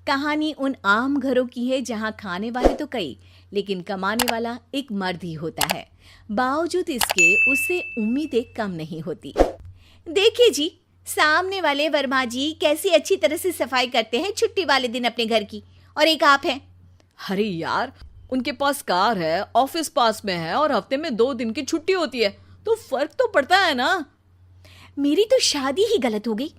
कहानी उन आम घरों की है जहां खाने वाले तो कई, लेकिन कमाने वाला एक मर्द ही होता है। बावजूद इसके उससे उम्मीदें कम नहीं होती। देखिए जी, सामने वाले वर्मा जी कैसी अच्छी तरह से सफाई करते हैं छुट्टी वाले दिन अपने घर की, और एक आप हैं। अरे यार, उनके पास कार है, ऑफिस पास में है और हफ्ते में 2 दिन की छुट्टी होती है, तो फर्क तो पड़ता है ना। मेरी तो शादी ही गलत हो गई।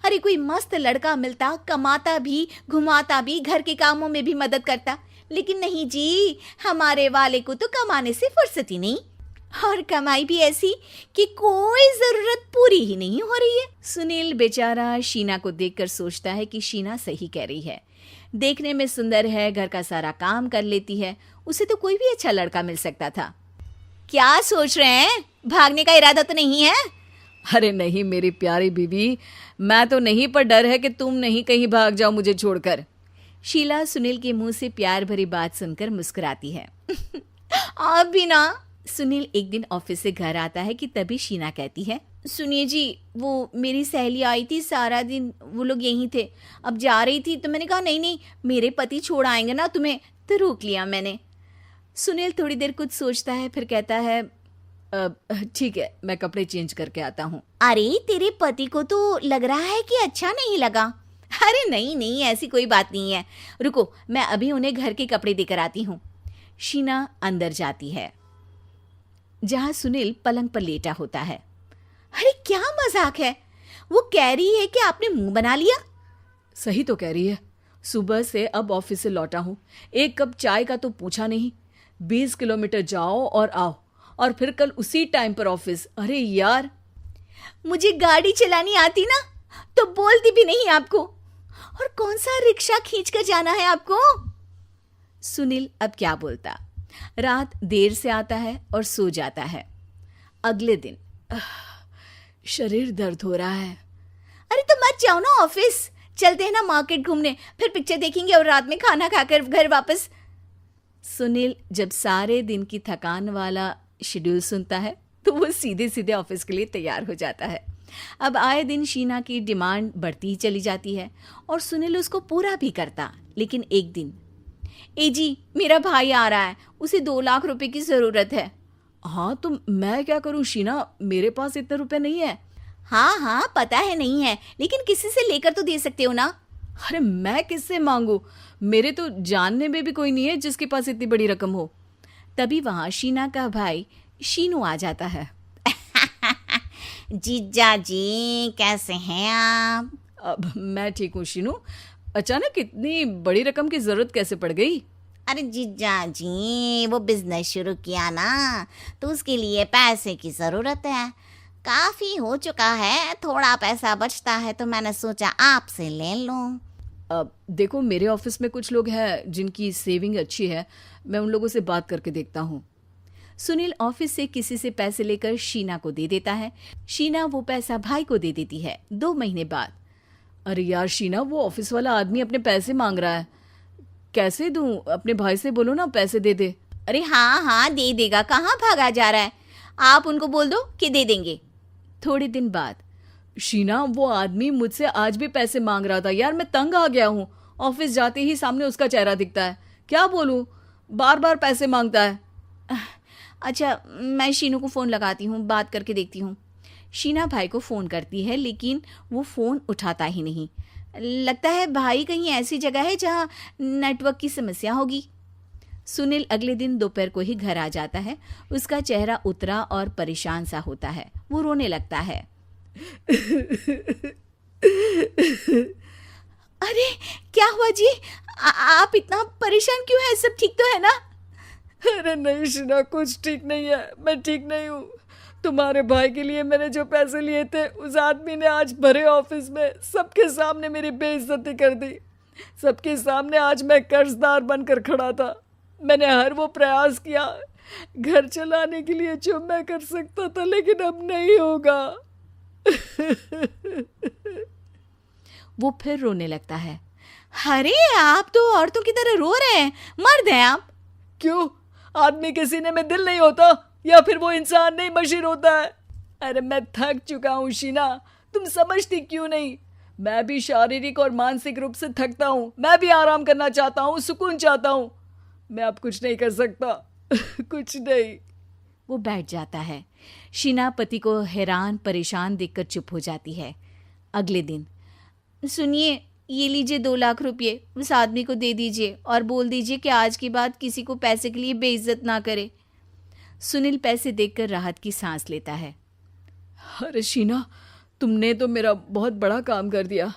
अरे कोई मस्त लड़का मिलता, कमाता भी, घुमाता भी, घर के कामों में भी मदद करता, लेकिन नहीं जी, हमारे वाले को तो कमाने से फुर्सत ही नहीं, और कमाई भी ऐसी कि कोई जरूरत पूरी ही नहीं हो रही है। सुनील बेचारा शीना को देखकर सोचता है कि शीना सही कह रही है। देखने में सुंदर है, घर का सारा काम कर लेती है, उसे तो कोई भी अच्छा लड़का मिल सकता था। क्या सोच रहे हैं? भागने का इरादा तो नहीं है? अरे नहीं मेरी प्यारी बीवी, मैं तो नहीं, पर डर है कि तुम नहीं कहीं भाग जाओ मुझे छोड़कर। शीला सुनील के मुंह से प्यार भरी बात सुनकर मुस्कुराती है। आप भी ना। सुनील एक दिन ऑफिस से घर आता है कि तभी शीना कहती है, सुनिए जी, वो मेरी सहेली आई थी, सारा दिन वो लोग यहीं थे, अब जा रही थी तो मैंने कहा नहीं नहीं, मेरे पति छोड़ आएंगे ना तुम्हें, तो रोक लिया मैंने। सुनील थोड़ी देर कुछ सोचता है, फिर कहता है, ठीक है, मैं कपड़े चेंज करके आता हूँ। अरे तेरे पति को तो लग रहा है कि अच्छा नहीं लगा। अरे नहीं नहीं, ऐसी कोई बात नहीं है, रुको मैं अभी उन्हें घर के कपड़े देकर आती हूँ। शीना अंदर जाती है जहां सुनील पलंग पर लेटा होता है। अरे क्या मजाक है, वो कह रही है कि आपने मुंह बना लिया। सही तो कह रही है, सुबह से अब ऑफिस से लौटा हूँ, एक कप चाय का तो पूछा नहीं, 20 किलोमीटर जाओ और आओ, और फिर कल उसी टाइम पर ऑफिस। अरे यार, मुझे गाड़ी चलानी आती ना तो बोलती भी नहीं आपको, और कौन सा रिक्शा खींच कर जाना है आपको। सुनील अब क्या बोलता। रात देर से आता है और सो जाता है। अगले दिन शरीर दर्द हो रहा है। अरे तो मत जाओ ना ऑफिस, चलते हैं ना मार्केट घूमने, फिर पिक्चर देखेंगे और रात में खाना खाकर घर वापस। सुनील जब सारे दिन की थकान वाला शेड्यूल सुनता है तो वो सीधे सीधे ऑफिस के लिए तैयार हो जाता है। अब आए दिन शीना की डिमांड बढ़ती ही चली जाती है और सुनील उसको पूरा भी करता। लेकिन एक दिन, ए जी मेरा भाई आ रहा है, उसे 2 लाख रुपए की जरूरत है। हाँ तो मैं क्या करूँ शीना, मेरे पास इतने रुपए नहीं है। हाँ हाँ पता है नहीं है, लेकिन किसी से लेकर तो दे सकते हो ना। अरे मैं किससे मांगू, मेरे तो जानने में भी कोई नहीं है जिसके पास इतनी बड़ी रकम हो। तभी वहां शीना का भाई शीनू आ जाता है। जीजा जी कैसे हैं आप? अब मैं ठीक हूँ शीनू, अचानक इतनी बड़ी रकम की जरूरत कैसे पड़ गई? अरे जीजा जी, वो बिजनेस शुरू किया ना, तो उसके लिए पैसे की ज़रूरत है। काफ़ी हो चुका है, थोड़ा पैसा बचता है तो मैंने सोचा आपसे ले लूं। अब देखो, मेरे ऑफिस में कुछ लोग हैं जिनकी सेविंग अच्छी है, मैं उन लोगों से बात करके देखता हूँ। सुनील ऑफिस से किसी से पैसे लेकर शीना को दे देता है। शीना वो पैसा भाई को दे देती है 2 महीने बाद। अरे यार शीना, वो ऑफिस वाला आदमी अपने पैसे मांग रहा है, कैसे दूं? अपने भाई से बोलो ना पैसे दे दे। अरे हाँ हाँ दे देगा, कहाँ भागा जा रहा है, आप उनको बोल दो कि दे देंगे। थोड़े दिन बाद, शीना वो आदमी मुझसे आज भी पैसे मांग रहा था यार, मैं तंग आ गया हूँ, ऑफिस जाते ही सामने उसका चेहरा दिखता है, क्या बोलूँ, बार बार पैसे मांगता है। अच्छा मैं शीनू को फ़ोन लगाती हूँ, बात करके देखती हूँ। शीना भाई को फ़ोन करती है लेकिन वो फ़ोन उठाता ही नहीं। लगता है भाई कहीं ऐसी जगह है जहाँ नेटवर्क की समस्या होगी। सुनील अगले दिन दोपहर को ही घर आ जाता है। उसका चेहरा उतरा और परेशान सा होता है। वो रोने लगता है। अरे क्या हुआ जी, आप इतना परेशान क्यों हैं? सब ठीक तो है ना? अरे नहीं शीना, कुछ ठीक नहीं है, मैं ठीक नहीं हूँ। तुम्हारे भाई के लिए मैंने जो पैसे लिए थे, उस आदमी ने आज भरे ऑफिस में सबके सामने मेरी बेइज्जती कर दी। सबके सामने आज मैं कर्जदार बनकर खड़ा था। मैंने हर वो प्रयास किया घर चलाने के लिए जो मैं कर सकता था, लेकिन अब नहीं होगा। वो फिर रोने लगता है। अरे आप तो औरतों की तरह रो रहे हैं, मर्द हैं आप। क्यों, आदमी के सीने में दिल नहीं होता, या फिर वो इंसान नहीं मशीन होता है? अरे मैं थक चुका हूँ शीना, तुम समझती क्यों नहीं? मैं भी शारीरिक और मानसिक रूप से थकता हूँ, मैं भी आराम करना चाहता हूँ, सुकून चाहता हूँ। मैं अब कुछ नहीं कर सकता। कुछ नहीं। वो बैठ जाता है। शीना पति को हैरान परेशान देखकर चुप हो जाती है। अगले दिन, सुनिए, ये लीजिए 2 लाख रुपये, उस आदमी को दे दीजिए और बोल दीजिए कि आज के बाद किसी को पैसे के लिए बेइज्जत ना करे। सुनील पैसे देखकर राहत की सांस लेता है। अरे शीना, तुमने तो मेरा बहुत बड़ा काम कर दिया।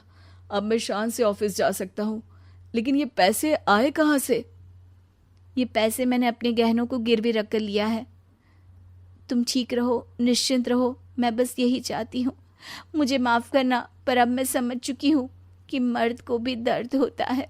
अब मैं शान से ऑफिस जा सकता हूँ। लेकिन ये पैसे आए कहाँ से? ये पैसे मैंने अपने गहनों को गिरवी रख कर लिया है। तुम ठीक रहो, निश्चिंत रहो, मैं बस यही चाहती हूँ। मुझे माफ़ करना, पर अब मैं समझ चुकी हूँ कि मर्द को भी दर्द होता है।